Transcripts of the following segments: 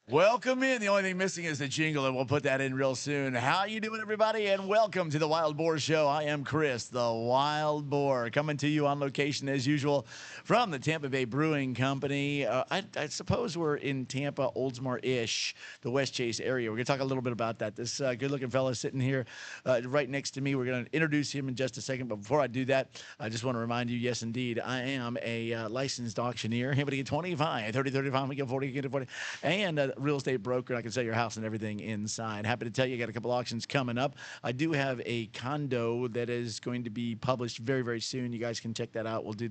Welcome in. The only thing missing is the jingle, and we'll put that in real soon. How you doing, everybody? And welcome to the Wild Boar Show. I am Chris, the Wild Boar, coming to you on location as usual from the Tampa Bay Brewing Company. I suppose we're in Tampa, Oldsmar-ish, the West Chase area. We're going to talk a little bit about that. This good-looking fella sitting here right next to me. We're going to introduce him in just a second. But before I do that, I just want to remind you, yes, indeed, I am a licensed auctioneer. Here, but get 25, 30, 35, we get 40, get 40, and real estate broker. I can sell your house and everything inside. Happy to tell you, I got a couple auctions coming up. I do have a condo that is going to be published very, very soon. You guys can check that out. We'll do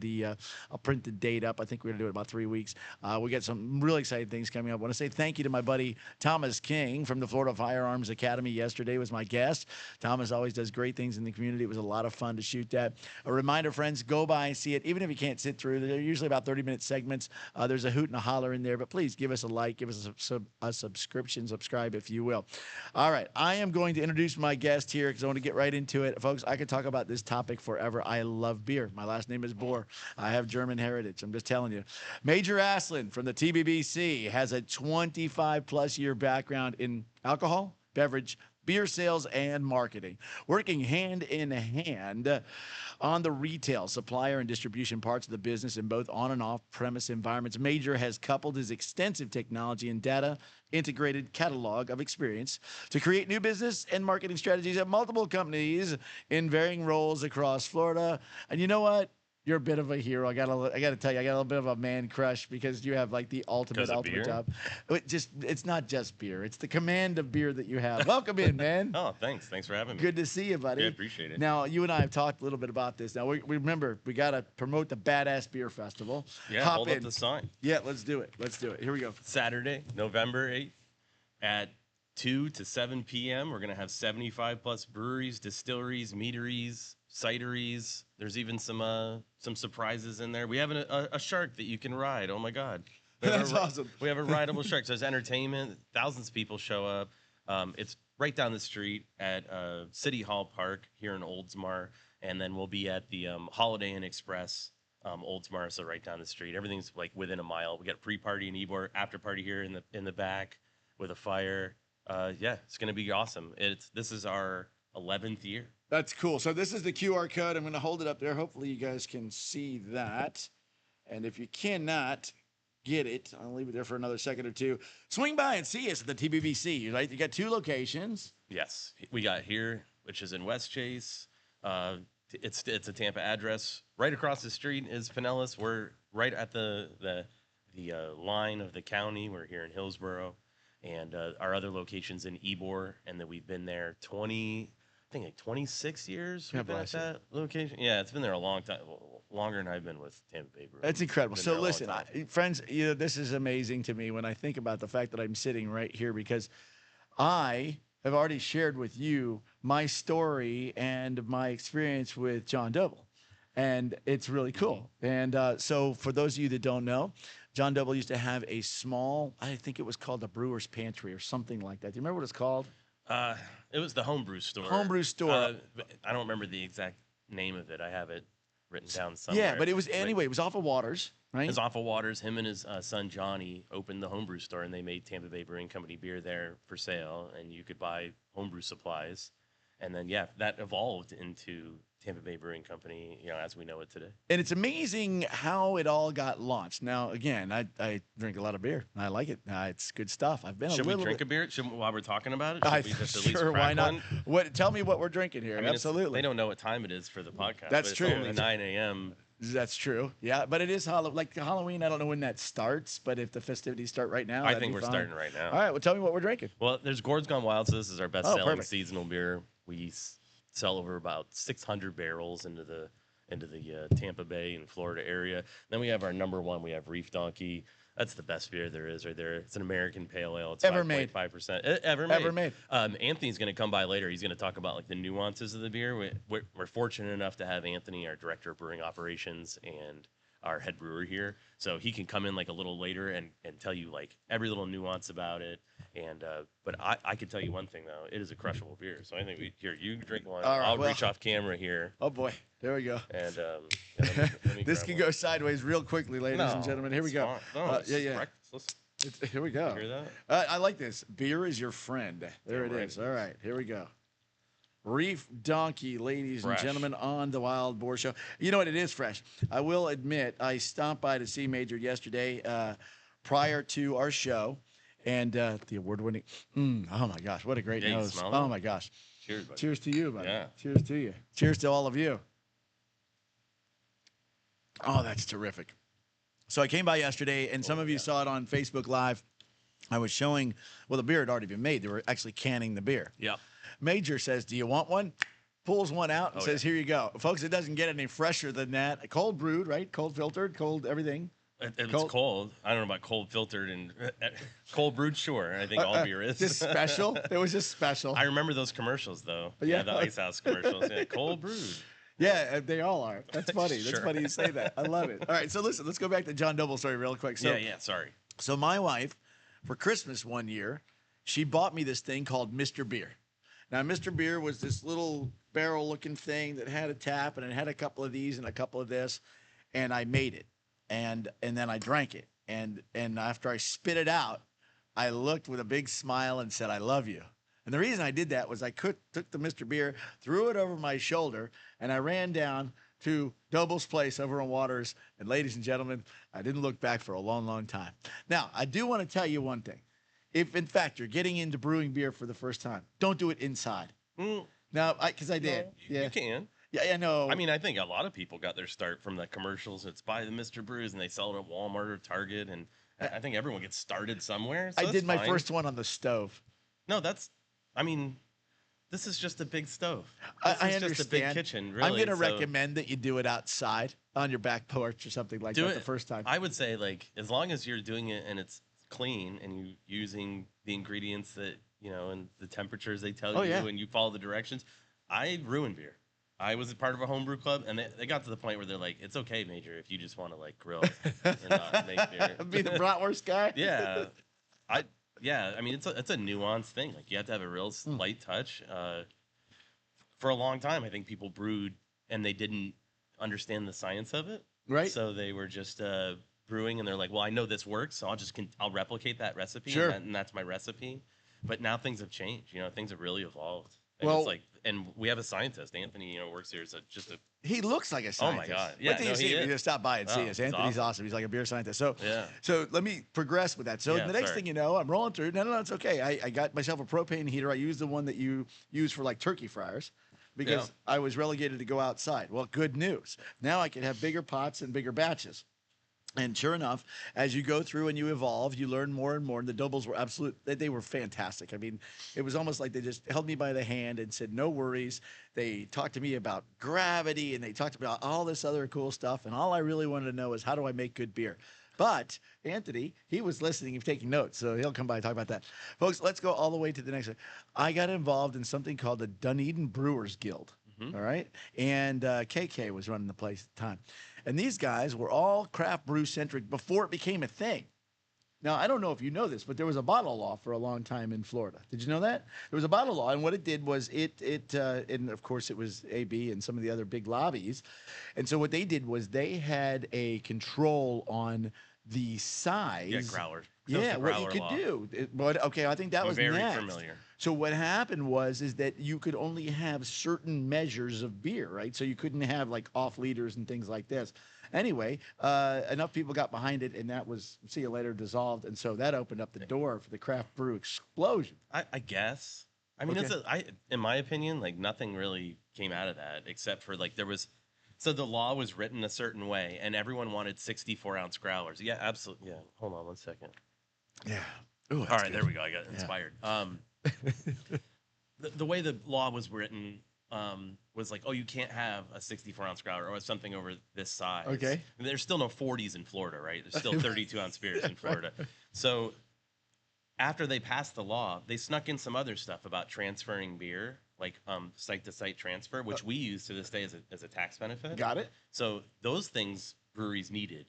I'll print the date up. I think we're going to do it in about 3 weeks. We got some really exciting things coming up. I want to say thank you to my buddy Thomas King from the Florida Firearms Academy. Yesterday was my guest. Thomas always does great things in the community. It was a lot of fun to shoot that. A reminder, friends, go by and see it. Even if you can't sit through, they're usually about 30-minute segments. There's a hoot and a holler in there, but please give us a like, give us a subscription, subscribe if you will. All right, I am going to introduce my guest here because I want to get right into it. Folks, I could talk about this topic forever. I love beer. My last name is Bohr. I have German heritage. I'm just telling you. Major Aslan from the TBBC has a 25-plus year background in alcohol, beverage, beer sales, and marketing, working hand in hand on the retail, supplier, and distribution parts of the business in both on and off-premise environments. Major has coupled his extensive technology and data integrated catalog of experience to create new business and marketing strategies at multiple companies in varying roles across Florida. And you know what? You're a bit of a hero. I got to tell you, I got a little bit of a man crush because you have like the ultimate job. It's not just beer. It's the command of beer that you have. Welcome in, man. Oh, thanks. Thanks for having me. Good to see you, buddy. Yeah, appreciate it. Now, you and I have talked a little bit about this. Now, we remember we got to promote the Badass Beer Festival. Yeah, hold up the sign. Yeah, let's do it. Here we go. Saturday, November 8th at 2 to 7 p.m. We're going to have 75-plus breweries, distilleries, meaderies, cideries. There's even some surprises in there. We have a shark that you can ride. Oh, my God. That's awesome. We have a rideable shark. So there's entertainment. Thousands of people show up. It's right down the street at City Hall Park here in Oldsmar. And then we'll be at the Holiday Inn Express, Oldsmar, so right down the street. Everything's like within a mile. We got a pre-party and after party here in the back with a fire. Yeah, it's going to be awesome. This is our 11th year. That's cool. So this is the QR code. I'm going to hold it up there. Hopefully you guys can see that. And if you cannot get it, I'll leave it there for another second or two. Swing by and see us at the TBBC, right? You got 2 locations. Yes. We got here, which is in West Chase. It's a Tampa address. Right across the street is Pinellas. We're right at the line of the county. We're here in Hillsborough. And our other locations in Ybor, and then we've been there 26 years. We've been at that location. Yeah, it's been there a long time, longer than I've been with Tampa Bay Brewing. That's incredible. So listen, friends, this is amazing to me when I think about the fact that I'm sitting right here because I have already shared with you my story and my experience with John Doble. And it's really cool. And so for those of you that don't know, John Doble used to have a small, I think it was called the Brewer's Pantry or something like that. Do you remember what it's called? It was the Homebrew Store. Homebrew Store. I don't remember the exact name of it. I have it written down somewhere. Yeah, but it was, anyway, it was off of Waters, right? It was off of Waters. Him and his son Johnny opened the Homebrew Store, and they made Tampa Bay Brewing Company beer there for sale, and you could buy homebrew supplies. And then, yeah, that evolved into Tampa Bay Brewing Company, as we know it today. And it's amazing how it all got launched. Now, again, I drink a lot of beer. I like it. It's good stuff. Should we drink a beer? While we're talking about it? Should we just at least why not? Tell me what we're drinking here. Absolutely. They don't know what time it is for the podcast. That's true. It's only 9 a.m. That's true. Yeah, but it is like Halloween. I don't know when that starts, but if the festivities start right now, I think we're starting right now. All right. Well, tell me what we're drinking. Well, there's Gourd's Gone Wild. So this is our best-selling seasonal beer. We sell over about 600 barrels into the Tampa Bay and Florida area. Then we have our number one. We have Reef Donkey. That's the best beer there is right there. It's an American pale ale. It's 5.5%. Ever made. Anthony's going to come by later. He's going to talk about like the nuances of the beer. We're fortunate enough to have Anthony, our director of brewing operations, and our head brewer here. So he can come in like a little later and tell you like every little nuance about it. And but I can tell you one thing though, it is a crushable beer. So I think you drink one. Right, I'll reach off camera here. Oh boy, there we go. And let me this can go sideways real quickly, ladies and gentlemen. Here we go. Yeah. Here we go. You hear that? I like this. Beer is your friend. There it is. All right, here we go. Reef Donkey, ladies and gentlemen, on the Wild Boar Show. You know what? It is fresh. I will admit, I stopped by to see Major yesterday prior to our show, and the award-winning. Oh my gosh, what a great nose! Oh my gosh. Cheers, buddy. Cheers to you, buddy. Yeah. Cheers to you. Cheers to all of you. Oh, that's terrific. So I came by yesterday, and some of you saw it on Facebook Live. I was showing, well, the beer had already been made. They were actually canning the beer. Yeah. Major says, do you want one? Pulls one out and says, here you go. Folks, it doesn't get any fresher than that. Cold brewed, right? Cold filtered, cold everything. It's cold. I don't know about cold filtered and cold brewed. Sure, I think all beer is. Just special. It was just special. I remember those commercials though. Yeah, the Ice House commercials. Yeah, cold brewed. Yeah, they all are. That's funny. That's funny you say that. I love it. All right, so listen, let's go back to John Doble's story real quick. So, sorry. So my wife, for Christmas one year, she bought me this thing called Mr. Beer. Now, Mr. Beer was this little barrel-looking thing that had a tap, and it had a couple of these and a couple of this, and I made it, and then I drank it, and after I spit it out, I looked with a big smile and said, "I love you." And the reason I did that was I took the Mr. Beer, threw it over my shoulder, and I ran down to Doble's place over on Waters. And ladies and gentlemen, I didn't look back for a long, long time. Now, I do want to tell you one thing. If, in fact, you're getting into brewing beer for the first time, don't do it inside. Now, because I did. No, you can. Yeah, I know. I mean, I think a lot of people got their start from the commercials. It's buy the Mr. Brews, and they sell it at Walmart or Target. And I think everyone gets started somewhere. So I did my first one on the stove. No, I mean, this is just a big stove. I This is understand. just a big kitchen, really. I'm going to recommend that you do it outside on your back porch or something like that the first time. I would say, like, as long as you're doing it and it's clean and you using the ingredients that, and the temperatures they tell you and you follow the directions. I ruin beer. I was a part of a homebrew club, and they got to the point where they're like, it's okay, Major, if you just want to, like, grill and not make beer. Be the bratwurst guy? Yeah. I mean, it's a nuanced thing. Like, you have to have a real light touch. For a long time, I think people brewed and they didn't understand the science of it. Right. So they were just brewing, and they're like, well, I know this works, so I'll replicate that recipe. Sure. And that's my recipe. But now things have changed. Things have really evolved. And Well, it's like, and we have a scientist, Anthony, works here. So he looks like a scientist. Oh my God! Yeah, wait till you see him. is. You just stop by and see us. Anthony's awesome. He's like a beer scientist. So, so let me progress with that. So the next thing you know, I'm rolling through. No, it's okay. I got myself a propane heater. I used the one that you use for like turkey fryers because I was relegated to go outside. Well, good news. Now I can have bigger pots and bigger batches. And sure enough, as you go through and you evolve, you learn more and more. And the Dobles were they were fantastic. I mean, it was almost like they just held me by the hand and said, no worries. They talked to me about gravity and they talked about all this other cool stuff. And all I really wanted to know is, how do I make good beer? But Anthony, he was listening and taking notes, so he'll come by and talk about that. Folks, let's go all the way to the next one. I got involved in something called the Dunedin Brewers Guild. All right. And KK was running the place at the time. And these guys were all craft brew centric before it became a thing. Now, I don't know if you know this, but there was a bottle law for a long time in Florida. Did you know that? There was a bottle law, and what it did was and of course it was AB and some of the other big lobbies. And so what they did was they had a control on the size. Yeah, growler. Yeah, what you could do. But okay, I think that was very next. familiar. So what happened is that you could only have certain measures of beer, right? So you couldn't have like off liters and things like this. Anyway, enough people got behind it, and that was, see you later, dissolved. And so that opened up the door for the craft brew explosion. I guess. I mean, in my opinion, like nothing really came out of that except for like so the law was written a certain way, and everyone wanted 64-ounce growlers. Yeah, absolutely. Yeah, hold on one second. Yeah. Ooh, all right, there we go. I got inspired. The way the law was written was like, oh, you can't have a 64-ounce growler or something over this size. Okay. And there's still no 40s in Florida, right? There's still 32-ounce beers in Florida. So after they passed the law, they snuck in some other stuff about transferring beer, like site-to-site transfer, which we use to this day as a tax benefit. Got it. So those things breweries needed.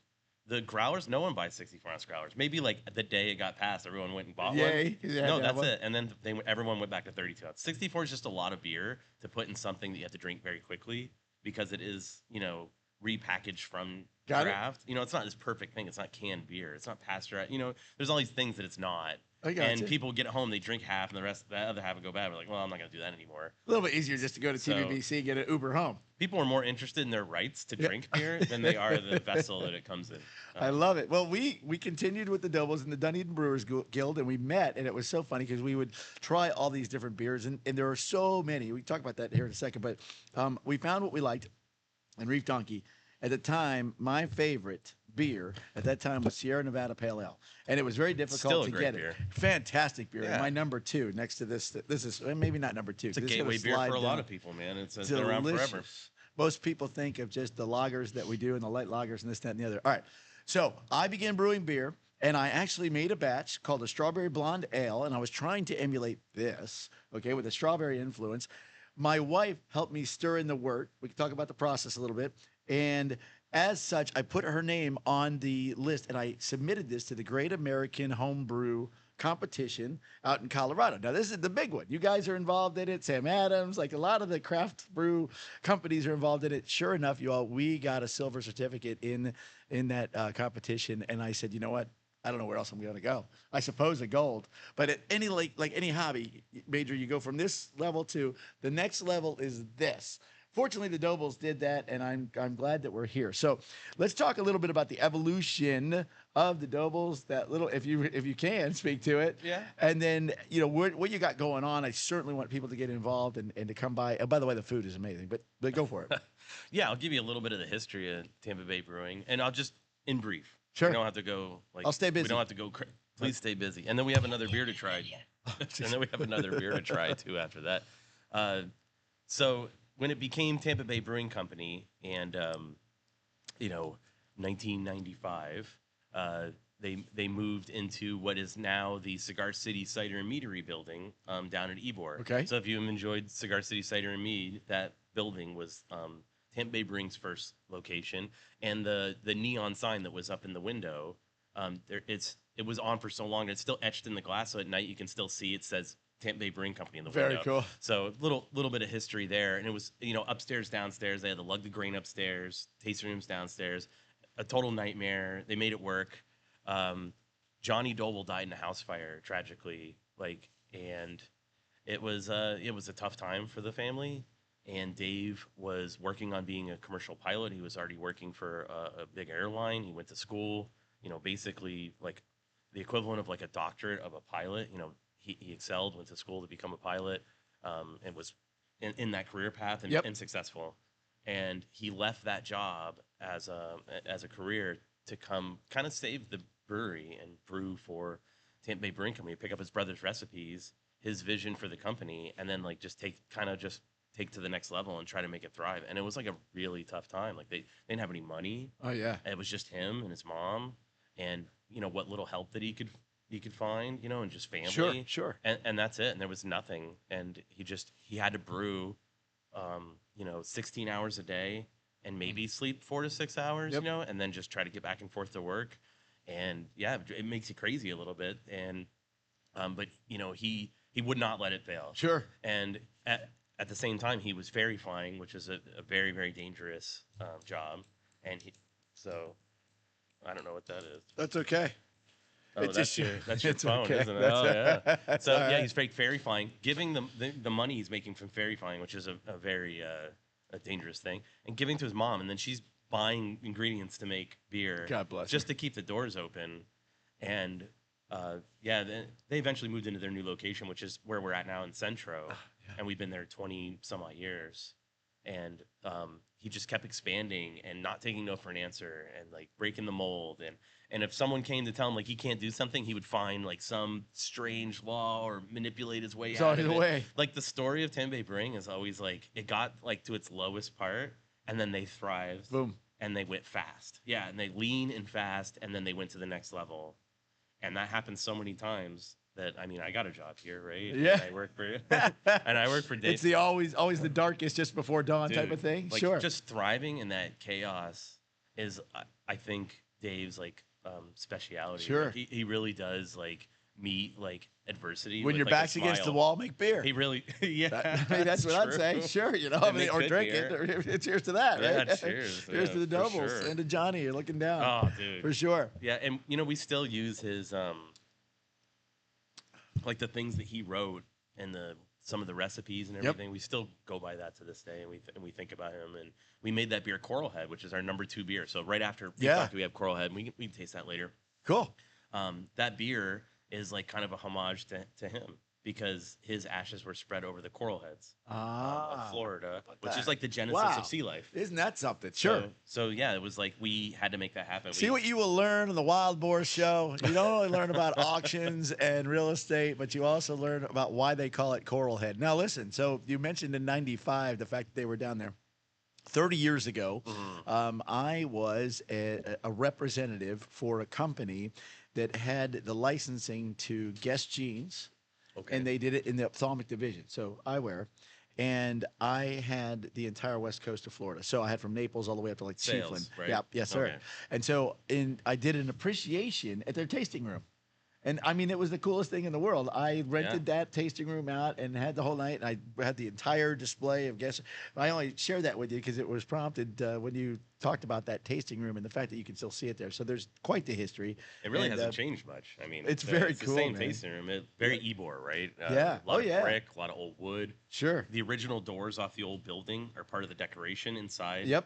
The growlers, no one buys 64-ounce growlers. Maybe like the day it got passed, everyone went and bought one. No, that's it. And then everyone went back to 32-ounce. 64 is just a lot of beer to put in something that you have to drink very quickly because it is, repackaged from Got craft. You know, it's not this perfect thing. It's not canned beer. It's not pasteurized. You know, there's all these things that it's not. I got And you. people get home, they drink half, and the other half will go bad. We're like, well, I'm not gonna do that anymore. A little bit easier just to go to TBBC, get an Uber home. People are more interested in their rights to drink beer than they are the vessel that it comes in. I love it. Well, we continued with the Doughboys in the Dunedin Brewers Guild, and we met, and it was so funny because we would try all these different beers, and there are so many. We can talk about that here in a second, but we found what we liked, and Reef Donkey. At the time, my favorite beer at that time was Sierra Nevada Pale Ale, and it was very difficult to get beer. it. Fantastic beer. Yeah. And my number 2 next to this is maybe not number 2. It's a gateway beer for a lot of people, man. It's been around forever. Most people think of just the lagers that we do and the light lagers and this, that, and the other. All right. So I began brewing beer, and I actually made a batch called a Strawberry Blonde Ale, and I was trying to emulate this, okay, with a strawberry influence. My wife helped me stir in the wort. We can talk about the process a little bit. And as such, I put her name on the list, and I submitted this to the Great American Homebrew Competition out in Colorado. Now, this is the big one. You guys are involved in it. Sam Adams, like a lot of the craft brew companies are involved in it. Sure enough, we got a silver certificate in that competition, and I said, you know what? I don't know where else I'm going to go. I suppose a gold, but at any like any hobby major, you go from this level to the next level is this. Fortunately, the Doughboys did that, and I'm glad that we're here. So let's talk a little bit about the evolution of the Doughboys. That little, if you can speak to it, yeah. And then what you got going on. I certainly want people to get involved and to come by. And by the way, the food is amazing, but go for it. Yeah, I'll give you a little bit of the history of Tampa Bay Brewing, and I'll just in brief. Sure. We don't have to go. I'll stay busy. We don't have to go. Please stay busy, and then we have another beer to try. And then we have another beer to try too after that. So when it became Tampa Bay Brewing Company, and 1995, they moved into what is now the Cigar City Cider and Meadery building down at Ybor. Okay. So if you enjoyed Cigar City Cider and Mead, that building was Tampa Bay Brewing's first location, and the neon sign that was up in the window, it was on for so long, it's still etched in the glass, so at night you can still see it says Tampa Bay Brewing Company in the window. Very cool. So little bit of history there, and it was upstairs, downstairs. They had the lug the grain upstairs, tasting rooms downstairs. A total nightmare. They made it work. Johnny Doble died in a house fire tragically, and it was a tough time for the family. And Dave was working on being a commercial pilot. He was already working for a big airline. He went to school, basically like the equivalent of like a doctorate of a pilot. He excelled, went to school to become a pilot, and was in that career path and successful. And he left that job as a career to come kind of save the brewery and brew for Tampa Bay Brewing Company, pick up his brother's recipes, his vision for the company, and then just take to the next level and try to make it thrive. And it was like a really tough time. Like they didn't have any money. Oh yeah. It was just him and his mom, and what little help that he could find, and just family. Sure. And that's it. And there was nothing. And he had to brew, 16 hours a day and maybe sleep 4 to 6 hours, and then just try to get back and forth to work. And yeah, it makes you crazy a little bit. And, but he would not let it fail. Sure. And at the same time, he was ferry flying, which is a very, very dangerous job. And so I don't know what that is. That's okay. Oh, that's your phone, okay. isn't it? Yeah. So yeah, he's ferry flying, giving the money he's making from ferry flying, which is a very a dangerous thing, and giving to his mom, and then she's buying ingredients to make beer. God bless. Just to keep the doors open, and they eventually moved into their new location, which is where we're at now in Centro, and we've been there 20 some odd years, and he just kept expanding and not taking no for an answer, and breaking the mold, and if someone came to tell him he can't do something, he would find some strange law or manipulate his way out of it. Way. The story of Tampa Bay Brewing is always it got to its lowest part, and then they thrived. Boom. And they went fast. Yeah, and they lean and fast, and then they went to the next level. And that happened so many times that I got a job here, right? Yeah. And I work for and I work for Dave. It's the always the darkest just before dawn type of thing. Sure. Just thriving in that chaos is, I think, Dave's speciality. Sure. He really does meet like adversity when with, your like, back's against the wall, make beer. He really, yeah. I mean, that's what I'd say. Sure, I mean, or drink beer. it. Cheers to that, right? Yeah, cheers. Cheers to the for nobles sure. and to Johnny. You're looking down. Oh, dude. For sure. Yeah, and we still use his like the things that he wrote and some of the recipes and everything. We still go by that to this day, and we think about him. And we made that beer Coral Head, which is our number 2 beer. So right after we have Coral Head, and we can taste that later. Cool. That beer is like kind of a homage to him, because his ashes were spread over the coral heads of Florida, which is like the genesis of sea life. Isn't that something? Sure. So yeah, it was like we had to make that happen. See what you will learn on the Wild Boar Show. You don't only learn about auctions and real estate, but you also learn about why they call it Coral Head. Now listen, so you mentioned in '95 the fact that they were down there. 30 years ago, I was a representative for a company that had the licensing to Guess Jeans. Okay. And they did it in the ophthalmic division, so eyewear. And I had the entire west coast of Florida. So I had from Naples all the way up to like Chiefland. Right? Yeah, yes, sir. Okay. And so I did an appreciation at their tasting room. And I mean, it was the coolest thing in the world. I rented that tasting room out and had the whole night. And I had the entire display of guests. I only share that with you because it was prompted when you talked about that tasting room and the fact that you can still see it there. So there's quite the history. It really hasn't changed much. I mean, it's very cool. The same tasting room. Very Ybor, right? Yeah. A lot of brick, a lot of old wood. Sure. The original doors off the old building are part of the decoration inside. Yep.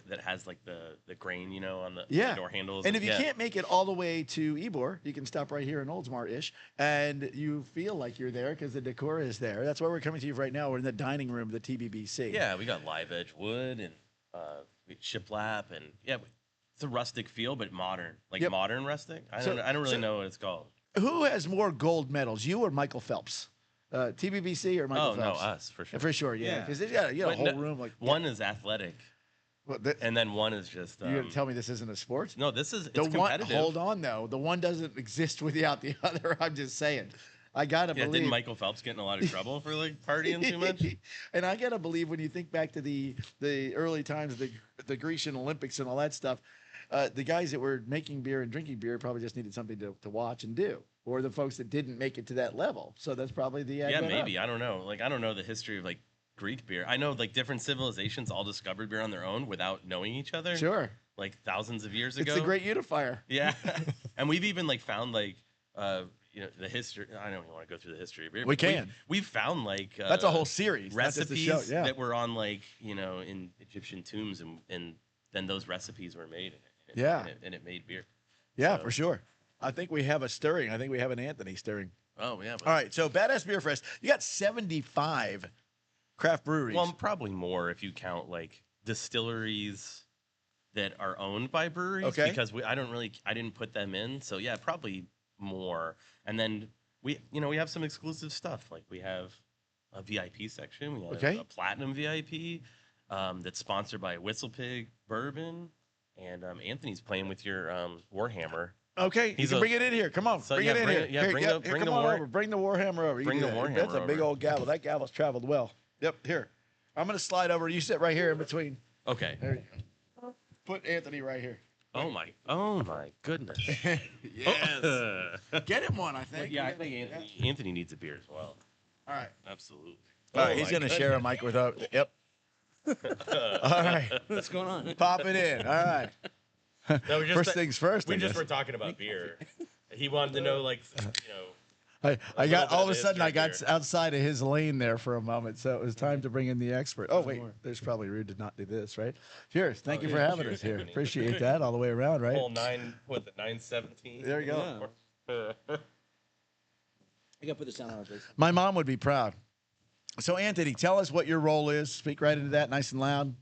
That has like the grain, on the door handles. And if you can't make it all the way to Ybor, you can stop right here in Oldsmar-ish, and you feel like you're there because the decor is there. That's why we're coming to you right now. We're in the dining room of the TBBC. Yeah, we got live edge wood and shiplap, and it's a rustic feel, but modern, modern rustic. I don't really know what it's called. Who has more gold medals, you or Michael Phelps? TBBC or Michael Phelps? Oh, no, us for sure. For sure, yeah. Because you got a whole room like one is athletic. Well, and then one is just. You're gonna tell me this isn't a sport? No, it's competitive. Hold on, though. The one doesn't exist without the other. I'm just saying. I gotta believe. Didn't Michael Phelps get in a lot of trouble for like partying too much? And I gotta believe when you think back to the early times, the Grecian Olympics and all that stuff, the guys that were making beer and drinking beer probably just needed something to watch and do, or the folks that didn't make it to that level. So that's probably the maybe I don't know. I don't know the history of Greek beer. I know different civilizations all discovered beer on their own without knowing each other. Sure. Thousands of years ago. It's the great unifier. Yeah. And we've even found the history. I don't even want to go through the history of beer. We can. We've found that's a whole series. Recipes that were on in Egyptian tombs, and then those recipes were made. And it made beer. Yeah, for sure. I think we have a stirring. I think we have an Anthony stirring. Oh yeah. All right. So Badass Beer Fest. You got 75 craft breweries. Well, probably more if you count distilleries that are owned by breweries. Okay. Because I didn't put them in. So yeah, probably more. And then we have some exclusive stuff. We have a VIP section. We have a platinum VIP that's sponsored by Whistlepig Bourbon. And Anthony's playing with your Warhammer. Okay, you can bring it in here. Come on, bring it in here. Yeah, bring the over. Bring the Warhammer over. Bring the Warhammer. That's a big old gavel. That gavel's traveled well. Yep, here. I'm gonna slide over. You sit right here in between. Okay. There you go. Put Anthony right here. Oh my goodness. Yes. Get him one, I think. Yeah, I think Anthony needs a beer as well. All right. Absolutely. All right, he's gonna share a mic with us. Yep. All right. What's going on? Pop it in. All right. No, first things first. We just were talking about beer. He wanted to know, I got all of a sudden I got outside of his lane there for a moment, so it was time to bring in the expert. Oh wait, there's probably rude to not do this, right? Cheers. Thank you for having us here. Appreciate that all the way around, right? Whole 917. There you go. Yeah. I gotta put this down on, please. My mom would be proud. So Anthony, tell us what your role is. Speak right into that, nice and loud.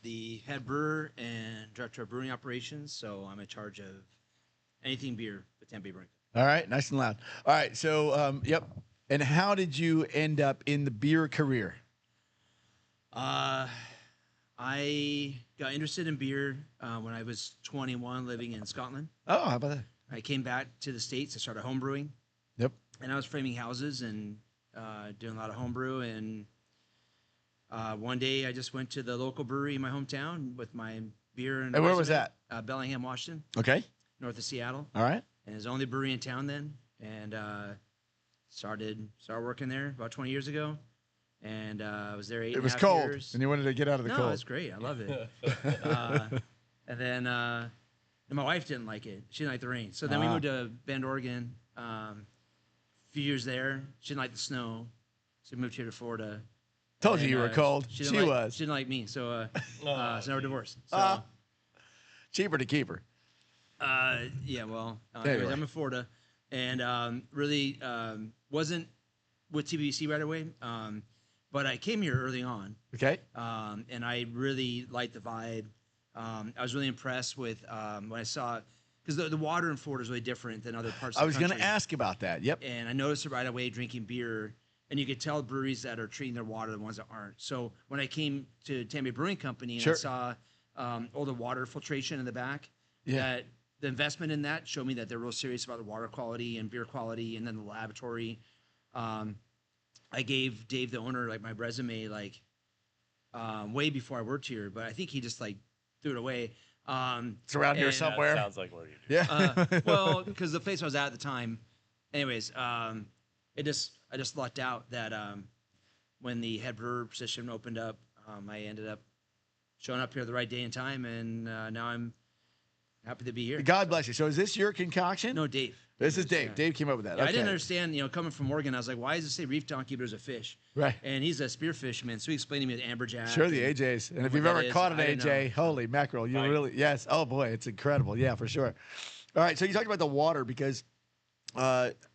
The head brewer and director of brewing operations, so I'm in charge of anything beer with Tampa Bay Brewing Company. All right, nice and loud. All right, so yep. And how did you end up in the beer career? I got interested in beer when I was 21, living in Scotland. Oh, how about that? I came back to the States. I started home brewing. Yep. And I was framing houses and doing a lot of homebrew. And one day I just went to the local brewery in my hometown with my beer. And where was that? Bellingham, Washington. Okay. North of Seattle. All right. And it was the only brewery in town then. and started working there about 20 years ago, and I was there 8.5 years. It was cold, and you wanted to get out of the cold. No, it's great. I love it. And then my wife didn't like it. She didn't like the rain. So then we moved to Bend, Oregon. A few years there. She didn't like the snow, so we moved here to Florida. Told you were cold. She was. She didn't like me, so so we're divorced. So, cheaper to keep her. Yeah, well, anyways, I'm in Florida, and really wasn't with TBC right away, but I came here early on. Okay. And I really liked the vibe. I was really impressed with when I saw, because the water in Florida is really different than other parts of the country. I was going to ask about that. Yep. And I noticed it right away drinking beer. And you could tell breweries that are treating their water the ones that aren't. So when I came to Tampa Bay Brewing Company and I saw all the water filtration in the back, that the investment in that showed me that they're real serious about the water quality and beer quality, and then the laboratory. I gave Dave, the owner, like my resume, like way before I worked here, but I think he just like threw it away. It's around here somewhere. Sounds like what you do. Yeah. Well, because the place I was at the time, anyways. I just lucked out that when the head brewer position opened up, I ended up showing up here the right day and time, and now I'm happy to be here. God bless you. So is this your concoction? No, Dave. This is Dave. Yeah. Dave came up with that. Yeah, okay. I didn't understand, coming from Oregon, I was like, why does it say reef donkey, but there's a fish? Right. And he's a spearfishman, so he explained to me the amberjack. Sure, the AJs. And if you've ever caught an AJ, holy mackerel, you really, yes. Oh, boy, it's incredible. Yeah, for sure. All right, so you talked about the water because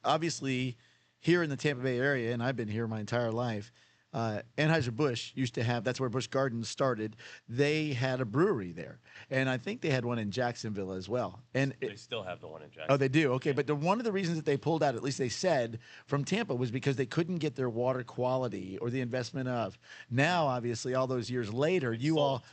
obviously – here in the Tampa Bay area, and I've been here my entire life, Anheuser-Busch used to have, that's where Busch Gardens started. They had a brewery there. And I think they had one in Jacksonville as well. And they still have the one in Jacksonville. Oh, they do? Okay. But one of the reasons that they pulled out, at least they said, from Tampa was because they couldn't get their water quality or the investment of. Now, obviously, all those years later, you all. To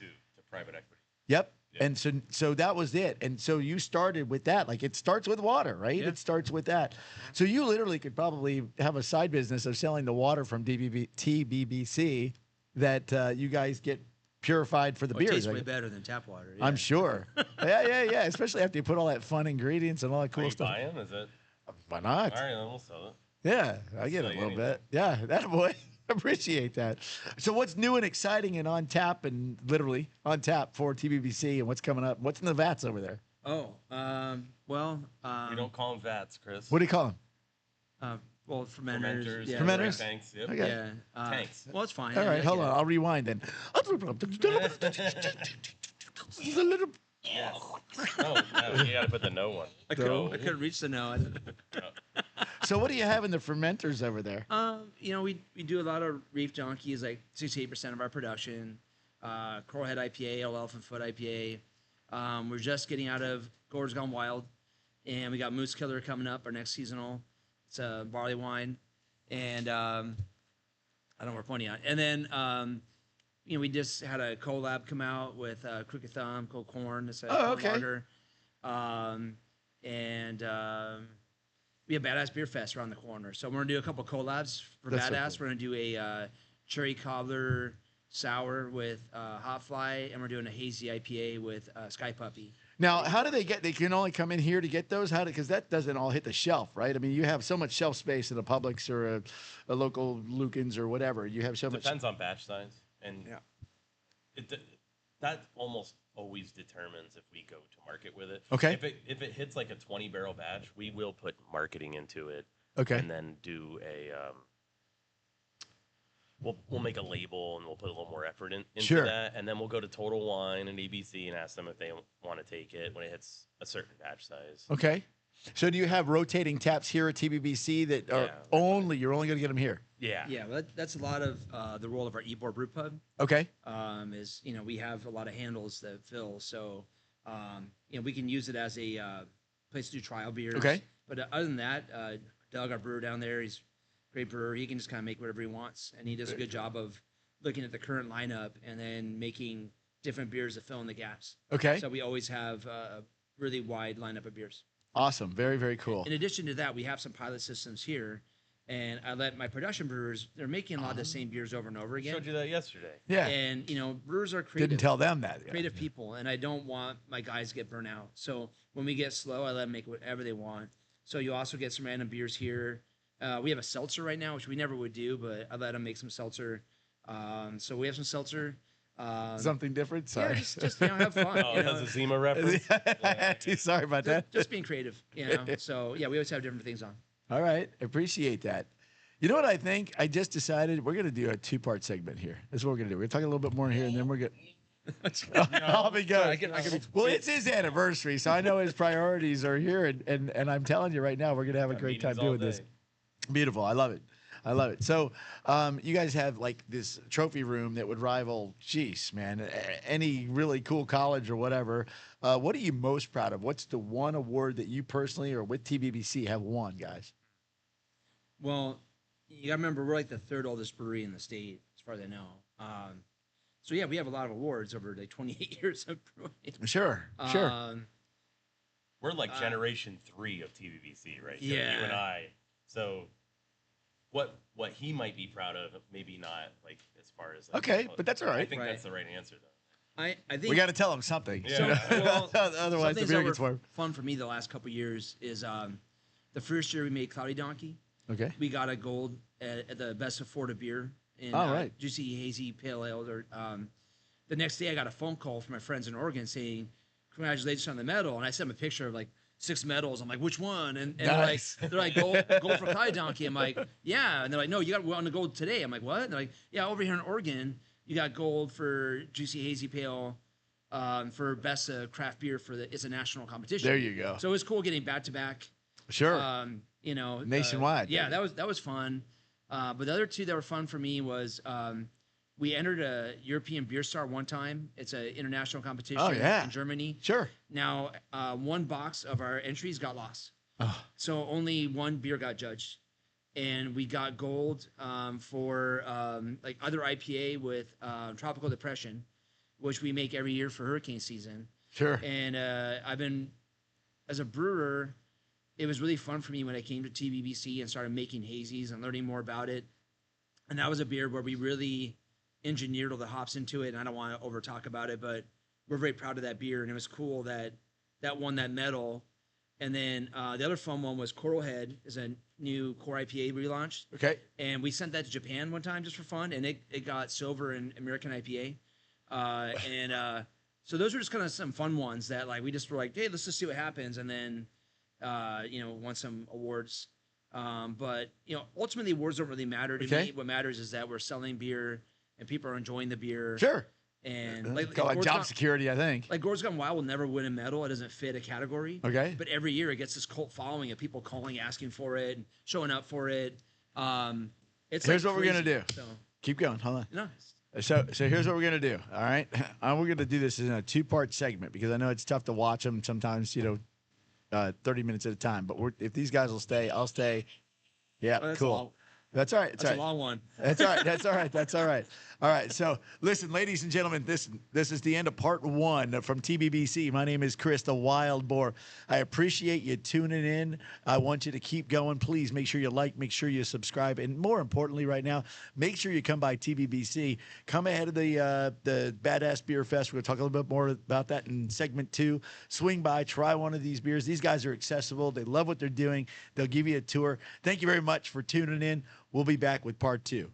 private equity. Yep. And so that was it. And so you started with that. Like, it starts with water, right? Yeah. It starts with that. So you literally could probably have a side business of selling the water from TBBC that you guys get purified for the beers. It tastes way better than tap water. Yeah. I'm sure. Yeah. Especially after you put all that fun ingredients and all that cool stuff. Buy them? Is it? Why not? All right, then we'll sell it. Yeah, I get it a little bit. Yeah, that boy. Appreciate that. So what's new and exciting and on tap and literally on tap for TBBC and what's coming up? What's in the vats over there? Oh, well. We don't call them vats, Chris. What do you call them? Well, fermenters. Yeah. Fermenters? Tanks. Yep. Okay. Yeah. Tanks. Well, it's fine. All right, hold on. I'll rewind then. Yes. No, you got to put the no one. I couldn't reach the no. So what do you have in the fermenters over there? We do a lot of Reef Donkeys, like 68% of our production. Coralhead IPA, Old Elephant Foot IPA. We're just getting out of Gourds Gone Wild, and we got Moose Killer coming up, our next seasonal. It's a barley wine, and I don't know where pointing at. And then we just had a collab come out with Crooked Thumb, Cold Corn. It's a lager. And we have Badass Beer Fest around the corner. So we're going to do a couple collabs for Badass. So cool. We're going to do a cherry cobbler sour with Hot Fly, and we're doing a hazy IPA with Sky Puppy. Now, how do they can only come in here to get those? Because that doesn't all hit the shelf, right? I mean, you have so much shelf space in a Publix or a local Lucan's or whatever. You have so much. Depends on batch size. And that almost always determines if we go to market with it. Okay. If it hits like a 20-barrel batch, we will put marketing into it. Okay. And then do a we'll make a label and we'll put a little more effort into that, and then we'll go to Total Wine and ABC and ask them if they want to take it when it hits a certain batch size. Okay. So do you have rotating taps here at TBBC that are you're only going to get them here? Yeah. Yeah, well, that's a lot of the role of our Ebor Brew Pub. Okay. We have a lot of handles that fill, so we can use it as a place to do trial beers. Okay. But other than that, Doug, our brewer down there, he's a great brewer. He can just kind of make whatever he wants, and he does a good job of looking at the current lineup and then making different beers that fill in the gaps. Okay. So we always have a really wide lineup of beers. Awesome. Very, very cool. In addition to that, we have some pilot systems here, and I let my production brewers, they're making a lot of the same beers over and over again. I showed you that yesterday. Yeah. And, brewers are creative. Didn't tell them that. Creative people, and I don't want my guys to get burnt out. So when we get slow, I let them make whatever they want. So you also get some random beers here. We have a seltzer right now, which we never would do, but I let them make some seltzer. So we have some seltzer. Something different. Sorry, yeah, just have fun. Oh, that's a Zima reference. Sorry about that. Just being creative, So yeah, we always have different things on. All right, appreciate that. You know what I think? I just decided we're gonna do a 2-part segment here. That's what we're gonna do. We're gonna talk a little bit more here, and then we're gonna. I'll be good. Well, it's his anniversary, so I know his priorities are here, and I'm telling you right now, we're gonna have a great time doing this. Beautiful. I love it. I love it. So, you guys have like this trophy room that would rival, geez, man, any really cool college or whatever. What are you most proud of? What's the one award that you personally or with TBBC have won, guys? Well, you gotta remember we're like the 3rd oldest brewery in the state, as far as I know. So yeah, we have a lot of awards over like 28 years of brewing. Sure. We're like generation 3 of TBBC, right? Yeah. So you and I. So what he might be proud of, maybe not like as far as like, okay, but that's all right. I think that's the right answer though. I think we got to tell him something. Yeah. Otherwise the beer gets warm. Fun for me the last couple years is the first year we made Cloudy Donkey. Okay. We got a gold at the best of Florida beer in Juicy Hazy Pale Ale. The next day I got a phone call from my friends in Oregon saying, "Congratulations on the medal," and I sent them a picture of like 6 medals. I'm like, which one? And nice. they're like gold for Cloudy Donkey. I'm like, yeah. And they're like, no, you got one the gold today. I'm like, what? And they're like, yeah, over here in Oregon, you got gold for Juicy Hazy Pale for best craft beer it's a national competition. There you go. So it was cool getting back to back. Sure. Nationwide. Yeah, that was fun. But the other 2 that were fun for me was we entered a European Beer Star one time. It's an international competition in Germany. Sure. Now, 1 box of our entries got lost. Oh. So only 1 beer got judged. And we got gold for like other IPA with Tropical Depression, which we make every year for hurricane season. Sure. And as a brewer, it was really fun for me when I came to TBBC and started making hazies and learning more about it. And that was a beer where we really engineered all the hops into it. And I don't want to over talk about it, but we're very proud of that beer. And it was cool that won that medal. And then the other fun one was Coral Head is a new core IPA we launched. Okay. And we sent that to Japan one time just for fun. And it got silver in American IPA. So those are just kind of some fun ones that like we just were like, hey, let's just see what happens. And then won some awards. But ultimately awards don't really matter to me. What matters is that we're selling beer and people are enjoying the beer. Sure. And like job security, I think. Like Gord's Gone Wild will never win a medal. It doesn't fit a category. Okay. But every year it gets this cult following of people calling, asking for it, and showing up for it. Here's what we're gonna do. So, keep going. Hold on. No. So here's what we're gonna do. All right. We're gonna do this in a 2-part segment because I know it's tough to watch them sometimes. 30 minutes at a time. But if these guys will stay, I'll stay. Yeah, cool. That's all right. That's a long one. That's all right. That's all right. That's all right. All right. So listen, ladies and gentlemen, this is the end of part 1 from TBBC. My name is Chris, the Wild Boar. I appreciate you tuning in. I want you to keep going. Please make sure you like, make sure you subscribe, and more importantly, right now, make sure you come by TBBC. Come ahead of the Badass Beer Fest. We're going to talk a little bit more about that in segment 2. Swing by, try one of these beers. These guys are accessible. They love what they're doing. They'll give you a tour. Thank you very much for tuning in. We'll be back with part 2.